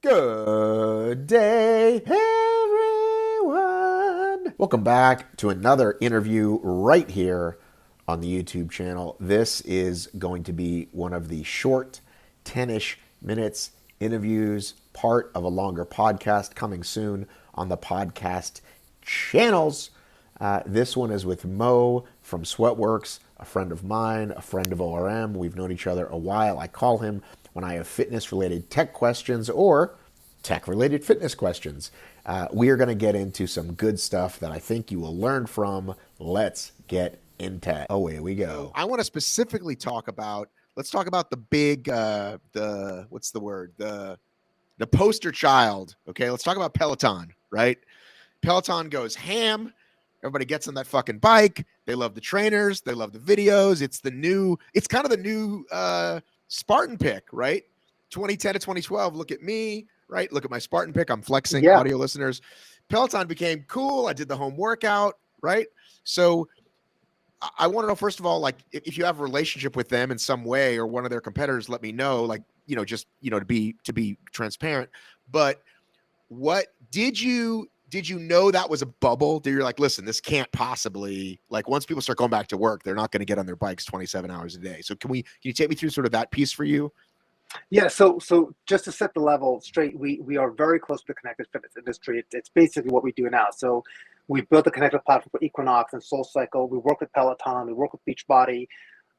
Good day, everyone. Welcome back to another interview right here on the YouTube channel. This is going to be one of the short 10-ish minutes interviews, part of a longer podcast coming soon on the podcast channels. This one is with Mo from Sweatworks, a friend of mine, a friend of ORM. We've known each other a while. I call him when I have fitness-related tech questions or tech-related fitness questions. We are going to get into some good stuff that I think you will learn from. Let's get into it. Away we go. I want to specifically talk about, let's talk about the big, what's the word? The poster child, okay? Let's talk about Peloton, right? Peloton goes ham. Everybody gets on that fucking bike. They love the trainers. They love the videos. It's kind of the new Spartan pick, right? 2010 to 2012. Look at me, right? Look at my Spartan pick. I'm flexing, audio listeners. Peloton became cool. I did the home workout, right? So I want to know, first of all, like, if you have a relationship with them in some way or one of their competitors, let me know, like, to be transparent. But what did you know that was a bubble? Did you like, listen, this can't possibly, like, once people start going back to work, they're not going to get on their bikes 27 hours a day. So can you take me through sort of that piece for you? Yeah, so just to set the level straight, we are very close to the connected fitness industry. It's basically what we do now. So we built a connected platform for Equinox and SoulCycle. We work with Peloton. We work with Beachbody,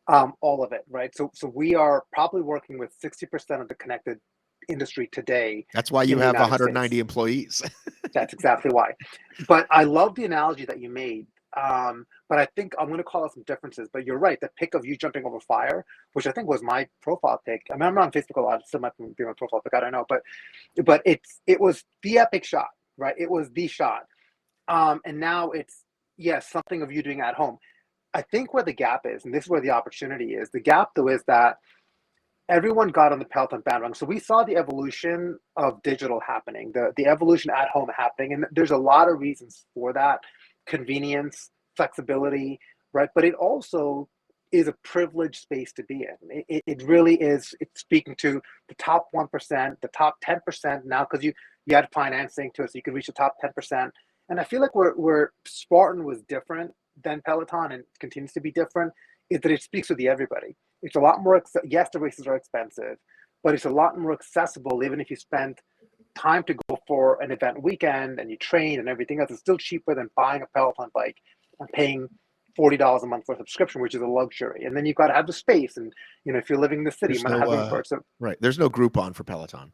all of it, right? So we are probably working with 60% of the connected industry today. That's why you have 190 employees. That's exactly why. But I love the analogy that you made. But I think I'm going to call out some differences. But you're right. The pick of you jumping over fire, which I think was my profile pick. I mean, I'm not on Facebook a lot. It still might be my profile pick. I don't know. But it was the epic shot, right? It was the shot. And now it's, yes, something of you doing at home. I think where the gap is, and this is where the opportunity is, the gap, though, is that everyone got on the Peloton bandwagon. So we saw the evolution of digital happening, the evolution at home happening. And there's a lot of reasons for that. Convenience, flexibility, right? But it also is a privileged space to be in. It really is. It's speaking to the top 1%, the top 10% now, because you had financing to it, so you could reach the top 10%. And I feel like where Spartan was different than Peloton and continues to be different is that it speaks to the everybody. It's a lot more, yes, the races are expensive, but it's a lot more accessible. Even if you spend time to go for an event weekend and you train and everything else, it's still cheaper than buying a Peloton bike and paying $40 a month for a subscription, which is a luxury. And then you've got to have the space. And, if you're living in the city, you might not have room for it. So, right. There's no Groupon for Peloton.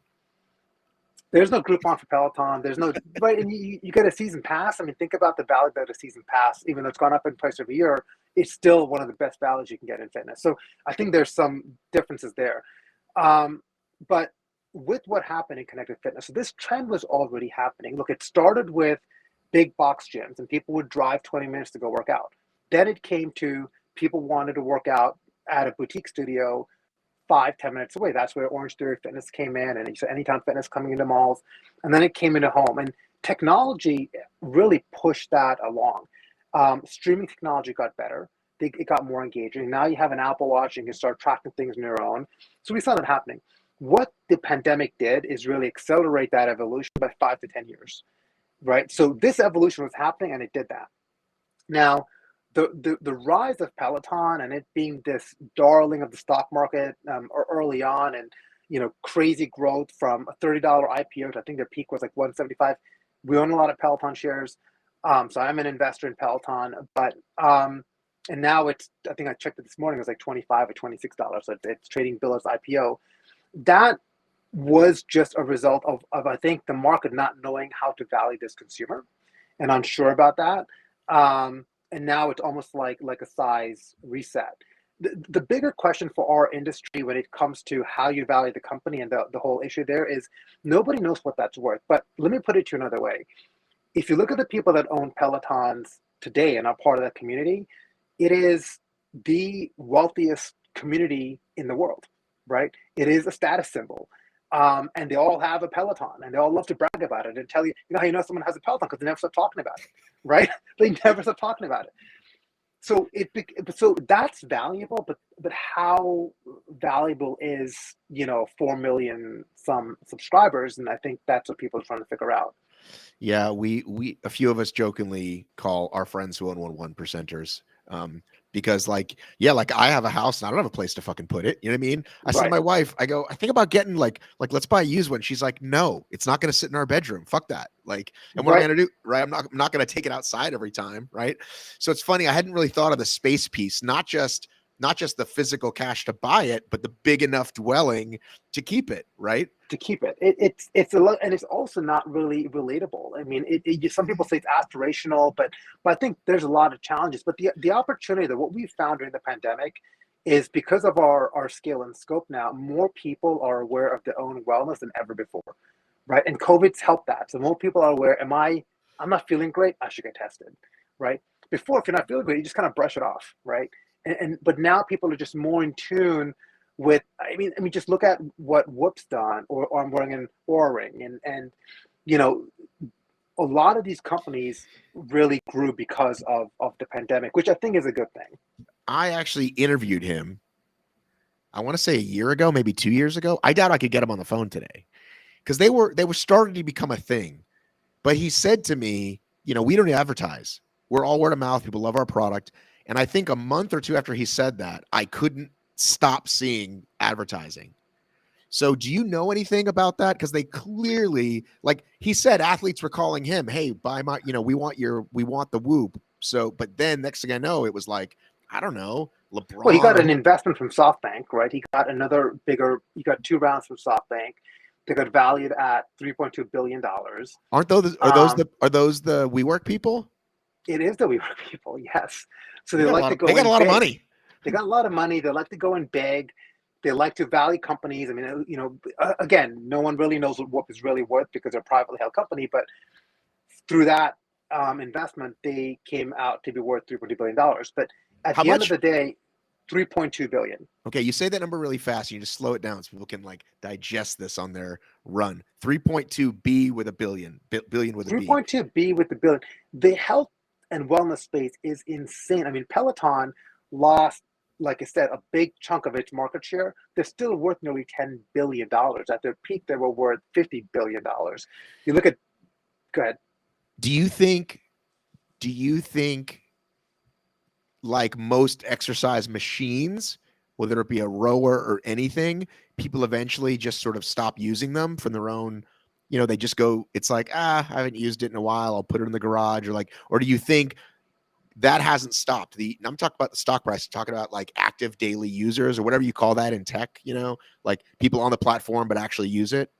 There's no Groupon for Peloton. There's no, right. And you get a season pass. I mean, think about the value that a season pass, even though it's gone up in price every year, it's still one of the best values you can get in fitness. So I think there's some differences there. But with what happened in connected fitness, so this trend was already happening. Look, it started with big box gyms and people would drive 20 minutes to go work out. Then it came to people wanted to work out at a boutique studio 5-10 minutes away. That's where Orange Theory Fitness came in, and Anytime Fitness coming into malls. And then it came into home. And technology really pushed that along. Streaming technology got better. It got more engaging. Now you have an Apple Watch and you can start tracking things on your own. So we saw that happening. What the pandemic did is really accelerate that evolution by 5 to 10 years, right? So this evolution was happening and it did that. Now, the rise of Peloton and it being this darling of the stock market early on, and crazy growth from a $30 IPO to I think their peak was like 175. We own a lot of Peloton shares, so I'm an investor in Peloton. But and now I think I checked it this morning, it was like $25 or $26. So it's trading below its IPO. That was just a result of I think the market not knowing how to value this consumer and unsure about that. And now it's almost like a size reset. The bigger question for our industry when it comes to how you value the company and the whole issue there is nobody knows what that's worth. But let me put it to you another way. If you look at the people that own Pelotons today and are part of that community, it is the wealthiest community in the world, right? It is a status symbol. And they all have a Peloton and they all love to brag about it and tell you, how someone has a Peloton because they never stop talking about it, right? They never stop talking about it. So that's valuable, but how valuable is 4 million some subscribers? And I think that's what people are trying to figure out. Yeah, we a few of us jokingly call our friends who own one percenters. Because like, yeah, like I have a house and I don't have a place to fucking put it. You know what I mean? I said to Right, my wife, I go, I think about getting like let's buy a used one. She's like, no, it's not gonna sit in our bedroom. Fuck that. Like, and what am I right. gonna do? Right. I'm not gonna take it outside every time, right? So it's funny, I hadn't really thought of the space piece, not just the physical cash to buy it, but the big enough dwelling to keep it, right? To keep it. It's a lot, and it's also not really relatable. I mean, some people say it's aspirational, but I think there's a lot of challenges. But the opportunity that what we found during the pandemic is because of our scale and scope now, more people are aware of their own wellness than ever before, right? And COVID's helped that. So more people are aware. I'm not feeling great. I should get tested, right? Before, if you're not feeling great, you just kind of brush it off, right? But now people are just more in tune with. I mean, just look at what Whoop's done, or I'm wearing an Oura ring, and you know, a lot of these companies really grew because of the pandemic, which I think is a good thing. I actually interviewed him, I want to say a year ago, maybe 2 years ago. I doubt I could get him on the phone today because they were starting to become a thing. But he said to me, we don't advertise. We're all word of mouth. People love our product. And I think a month or two after he said that, I couldn't stop seeing advertising. So do you know anything about that? Because they clearly, like he said, athletes were calling him, "Hey, buy my, we want the Whoop." So, but then next thing I know, it was like, I don't know, Well, he LeBron got or an investment from SoftBank, right? He got another bigger. He got 2 rounds from SoftBank. They got valued at $3.2 billion. aren't those are those the WeWork people? It is the WeWork people, yes. So They they got a like lot to of they go got a in lot of big. money. They got a lot of money. They like to go in big. They like to value companies. I mean, again, no one really knows what Whoop is really worth because they're a privately held company. But through that investment, they came out to be worth $3.2 billion. But at How the end of much? the day, 3.2 billion. Okay, you say that number really fast. You just slow it down so people can like digest this on their run. 3.2 B with a billion, billion with a B. 3.2 B with the billion. The health and wellness space is insane. I mean, Peloton lost, like I said, a big chunk of its market share. They're still worth nearly $10 billion. At their peak, they were worth $50 billion. You look at, go ahead. Do you think do you think like most exercise machines, whether it be a rower or anything, people eventually just sort of stop using them from their own, they just go, it's like, I haven't used it in a while. I'll put it in the garage or do you think that hasn't stopped? I'm talking about the stock price, I'm talking about like active daily users or whatever you call that in tech, like people on the platform, but actually use it.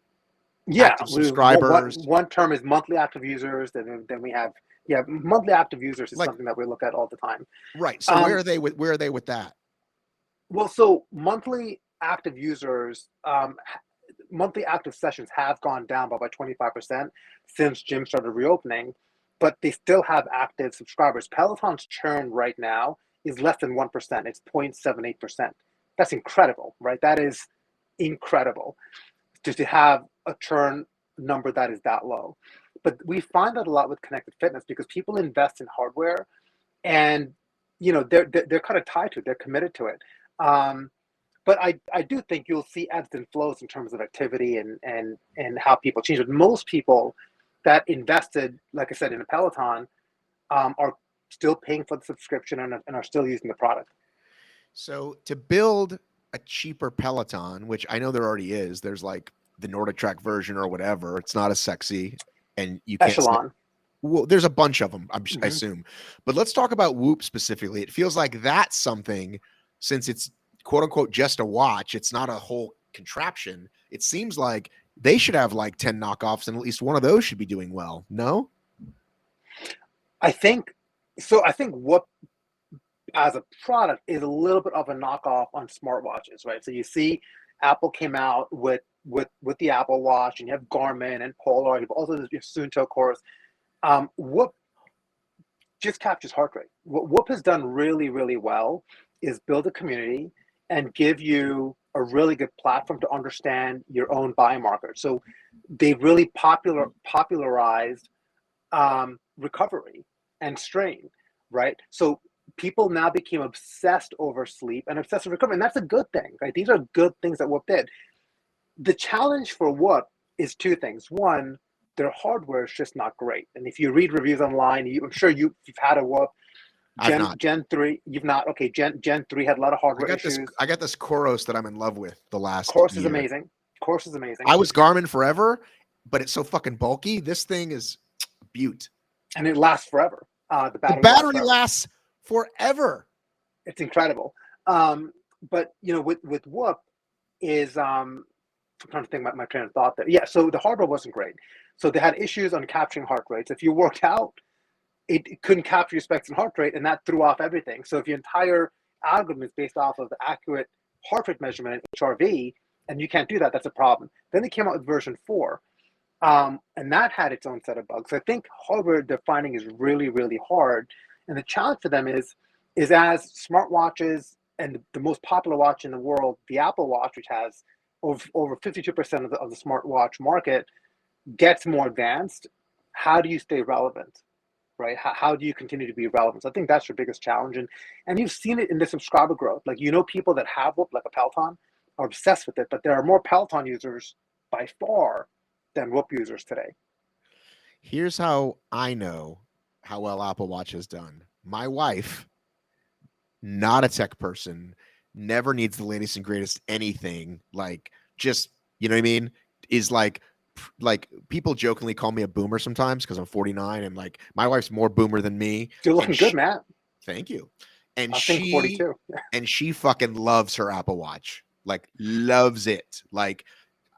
Yeah, Active one subscribers. one term is monthly active users. Then we have, yeah, monthly active users is Like, something that we look at all the time. right. So Um, where are they with that? well, so monthly active users, monthly active sessions have gone down by about 25% since gyms started reopening, but they still have active subscribers. Peloton's churn right now is less than 1%. It's 0.78%. That's incredible, right? That is incredible just to have a churn number that is that low. But we find that a lot with connected fitness because people invest in hardware and they're kind of tied to it, they're committed to it. Um, but I do think you'll see ebbs and flows in terms of activity and how people change. But most people that invested, like I said, in a Peloton, are still paying for the subscription and are still using the product. So to build a cheaper Peloton, which I know there already is, there's like the Nordic Track version or whatever. It's not as sexy, and you can't. Echelon. Well, there's a bunch of them, I Hmm. assume. But let's talk about Whoop specifically. It feels like that's something, since it's quote unquote just a watch. It's not a whole contraption. It seems like they should have like 10 knockoffs, and at least one of those should be doing well. No. I think so. I think what as a product is a little bit of a knockoff on smartwatches, right? So you see, Apple came out with the Apple Watch, and you have Garmin and Polar. You've also your Suunto, of course. Whoop just captures heart rate. What Whoop has done really, really well is build a community and give you a really good platform to understand your own biomarker. So they really popularized recovery and strain, right? So people now became obsessed over sleep and obsessed with recovery, and that's a good thing, right? These are good things that Whoop did. The challenge for Whoop is two things. One, their hardware is just not great, and if you read reviews online, I'm sure you've had a Whoop. I've not. Gen 3, you've not. Okay, Gen 3 had a lot of I hardware got this. issues. I got this Koros that I'm in love with the last Course is year. amazing. Course is amazing. I was Garmin forever, but it's so fucking bulky. This thing is beaut. And it lasts forever. The The battery battery lasts forever. It's incredible. But with Whoop is I'm trying to think about my train of thought there. Yeah, so the hardware wasn't great. So they had issues on capturing heart rates. If you worked out, it couldn't capture your specs and heart rate, and that threw off everything. So if your entire algorithm is based off of the accurate heart rate measurement in HRV, and you can't do that, that's a problem. Then they came out with version 4, and that had its own set of bugs. So I think hardware defining is really, really hard. And the challenge for them is as smartwatches and the most popular watch in the world, the Apple Watch, which has over 52% of the smartwatch market, gets more advanced. How do you stay relevant? Right? How do you continue to be relevant? So I think that's your biggest challenge. And you've seen it in the subscriber growth. Like, people that have Whoop, like a Peloton, are obsessed with it, but there are more Peloton users by far than Whoop users today. Here's how I know how well Apple Watch has done. My wife, not a tech person, never needs the latest and greatest anything. Like, just, you know what I mean? Is like people jokingly call me a boomer sometimes because I'm 49, and like my wife's more boomer than me. You're looking And good, Matt. thank you. And I think 42. she fucking loves her Apple Watch. Like, loves it. Like,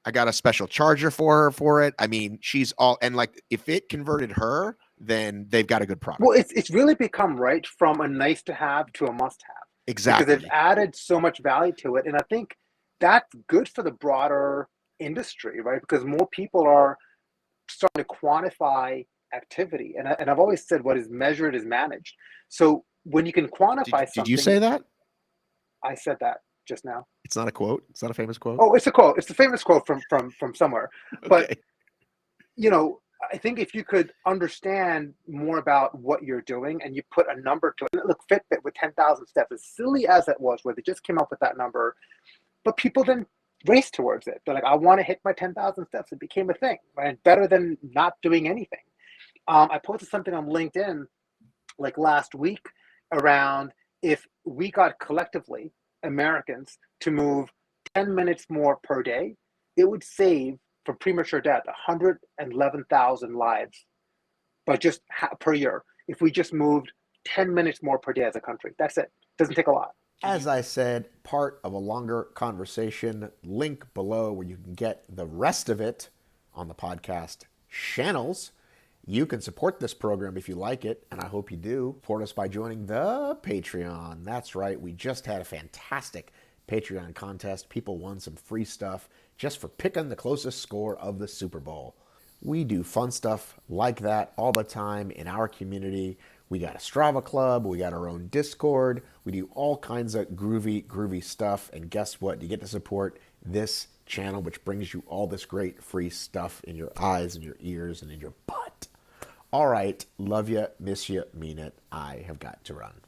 I got a special charger for her for it. I mean, she's all, and like, if it converted her, then they've got a good product. Well, it's really become, right, from a nice to have to a must have. Exactly. Because they've added so much value to it. And I think that's good for the broader industry, right? Because more people are starting to quantify activity. And I've always said what is measured is managed. So when you can quantify something. Did you say that? I said that just now. It's not a quote. It's not a famous quote. Oh, it's a quote. It's a famous quote from somewhere. Okay. But, I think if you could understand more about what you're doing and you put a number to it. Look, Fitbit with 10,000 steps, as silly as it was, where they just came up with that number, but people then race towards it. They're like, I want to hit my 10,000 steps. It became a thing, right? Better than not doing anything. I posted something on LinkedIn like last week around if we got collectively Americans to move 10 minutes more per day, it would save for premature death 111,000 lives by just per year. If we just moved 10 minutes more per day as a country, that's it. Doesn't take a lot. As I said, part of a longer conversation. Link below where you can get the rest of it on the podcast channels. You can support this program if you like it, and I hope you do. Support us by joining the Patreon. That's right, we just had a fantastic Patreon contest. People won some free stuff just for picking the closest score of the Super Bowl. We do fun stuff like that all the time in our community. We got a Strava club. We got our own Discord. We do all kinds of groovy stuff. And guess what? You get to support this channel, which brings you all this great free stuff in your eyes and your ears and in your butt. All right. Love you. Miss you. Mean it. I have got to run.